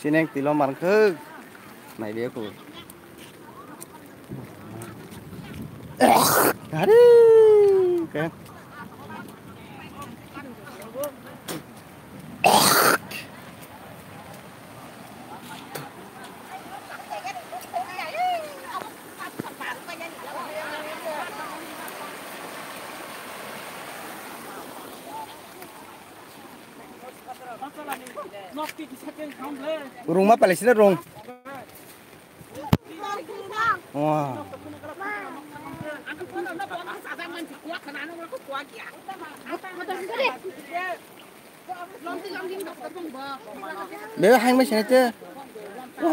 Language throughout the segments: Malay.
Sini tilo marke naik dia ku. Aduh, kan. Rumah Palestina rong. Wah. Nếu hai mươi xe chứ,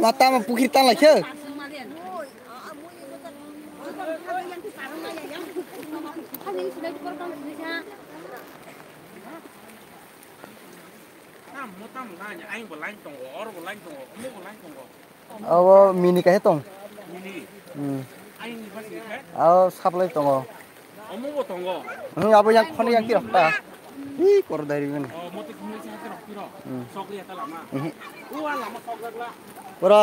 mà ta mà bukit tan lại chứ. Mini cái tông. Sablay tông. Apa yang kau yang kira apa? Ih, kor dari mana? Bro,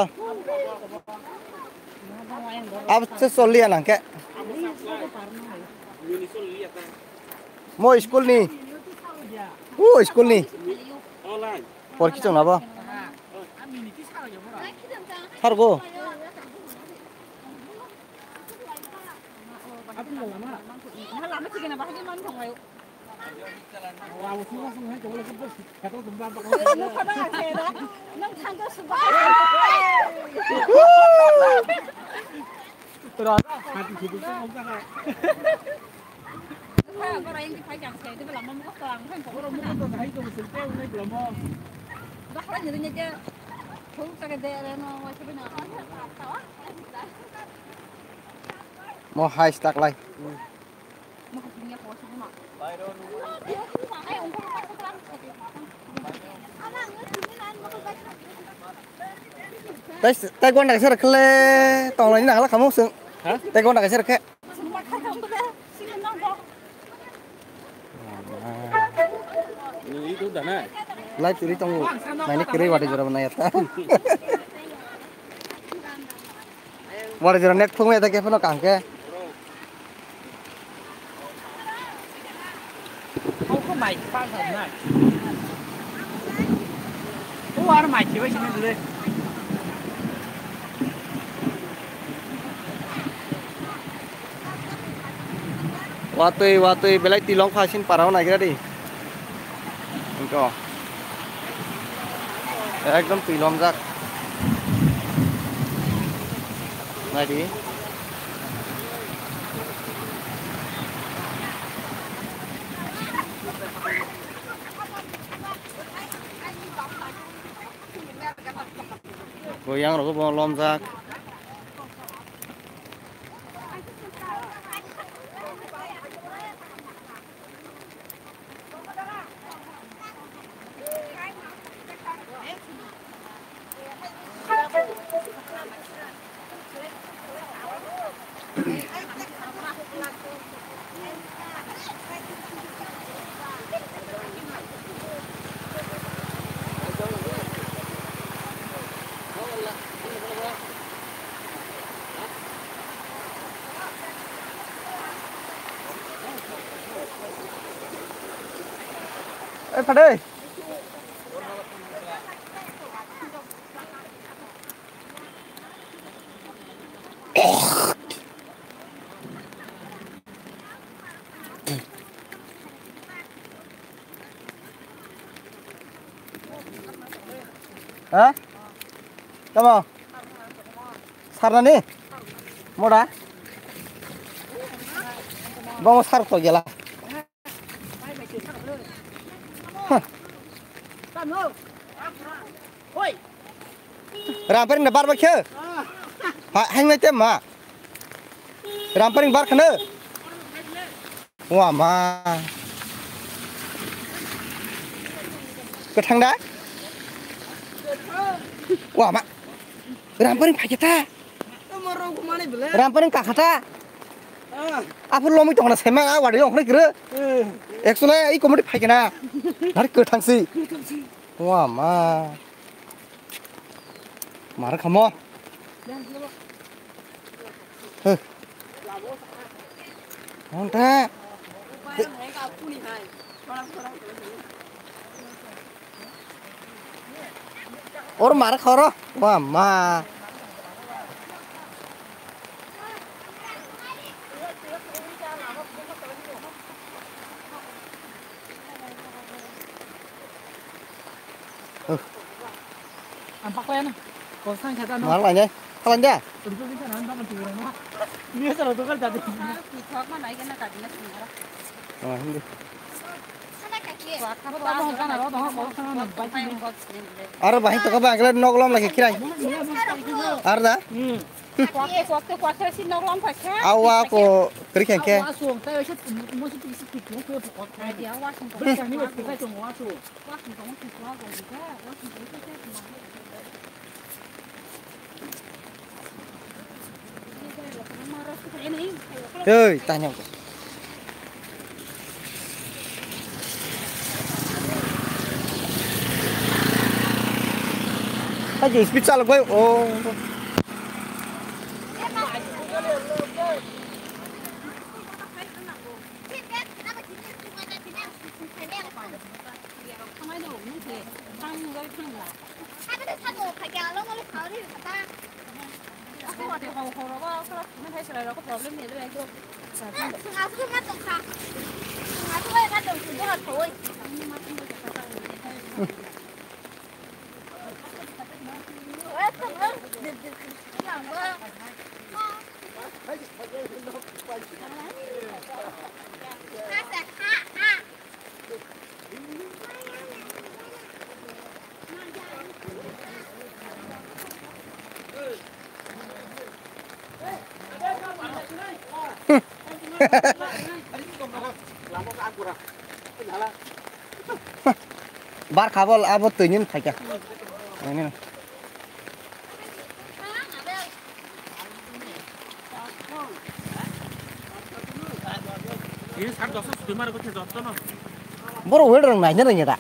apa sesuatu yang ke? Mau sekolah ni? Sekolah ni? Por kita apa? Hargo. Mau high stack lagi. Tay con đại sẽ khle tòng này nào là kamu sừng. Hả? Tay con đại sẽ khe. Ini itu dah nak. Lai curi tong. Main kiri wadah jura mana ya ta. Wadah jura net phung ya ta ke phun kang ke. Không có mày phan thần này. Ủa nó mày chỉ với xin lên. Watui belai tilong fasin parau naik tadi. Engkau. Ekdom tilong jak. Naik di. Goyang rồi có lom jak. Phật ơi. Hả? Cảm ơn. Sar na ni? Mau dah? Bawa sar tu je lah. Rampering na bar ba khe? Hang ngai tem ma. Rampering bar khane. Wah ma. Kethang da? Wah ma. Rampering phaketa. Rampering kakhata. Apa lo tong na sema wadi ong kre. Actually ai komedi phakena. Har kethang si. Wah ma. Mara khamo. Onta. Or mara khoro. Wah ma. Ampak lain. Kau sang kata no. Mara lanya. Kalan dia. Tentu bisa nanti makan turun mah. Dia selalu tukar jadi. Kuat mana ikan nak kaji nak semua. Oh, hindi. Kuat apa Apa apa kan ada orang kau sang nak apa baca. yang kau sendiri. Ar bahi to ka ba agla noglam lagi kirai. Ar da? Kuat sih nonglam pakai. Awa ko kri khen ke. Wasung, saya chat mesti bisa pikir ke kuat. Dia wasung. Beri ni buat kita cuma wasung. Wasung kamu kuat kau juga. Wasung itu saya. Ơi, tanya ko. Aje speed sal ko. Oh. Bar khabol abo tunin thaika. Ini. Ini kan dosa sudah marah kau cakap tu no. Boro wedrang nanya nanya ta.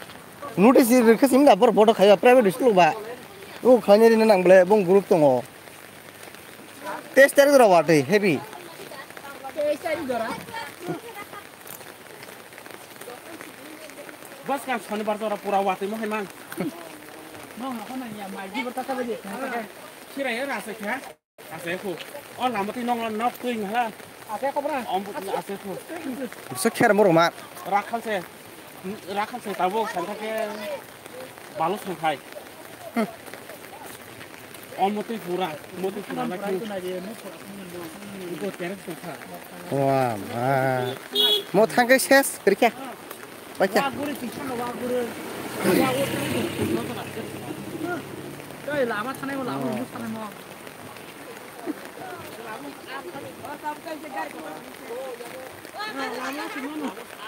Notice rekesim da bor bodo khaya private school ba. O khanya rin nang ble bong group tongo. Test tari dora wate heavy. Bas kan shanibar tu orang pura wati mau hemang. Mau apa nanya maju bertata beri. Kira ya rasa kah? Rasa aku. Oh lama tu nong nak tuing lah. Ase kau pernah? Om pun ase tu. Sekher moro ma. Rakhan se tahu santai ke balus mengkai. Om mesti pura lagi. Ikut terus mengkai. Wah ma. Mau thangke ses kerja. Baca. Đây là mà thằng này mà làm một thằng này mà.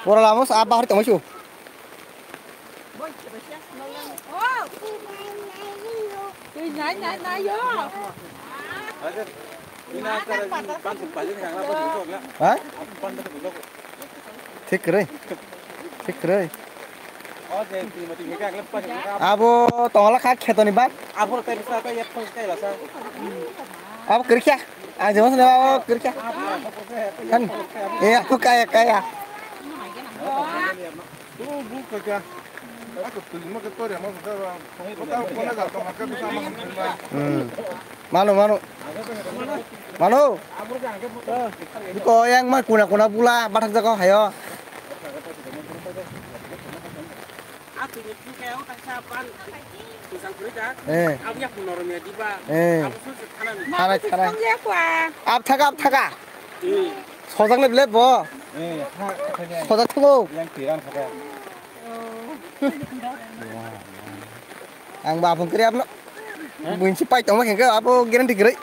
Ora lamos apa hari tong chu. Cái nhảy vô. Ha? Thik rồi. Thik rồi. Abo tong la kha kheto ni ba. Abo tadi saya ya pun sekali lah saya. Abo kerja. Aja mas abo kerja. Kan. Aku kaya. Manu. Iko yang mah kuna pula batak jaka hayo. Aku ni kau tak sapan. Tusang kerja. Aku yang normal di ba. Aku sudah kanan. Ab thaka. 서장 랩 뭐? 예, 서장 투고. 그냥 뒤랑 가봐. Ang ba pun kriap no. मोनसे पाइप दं माखेंखो आबो गेरेन्टि गरै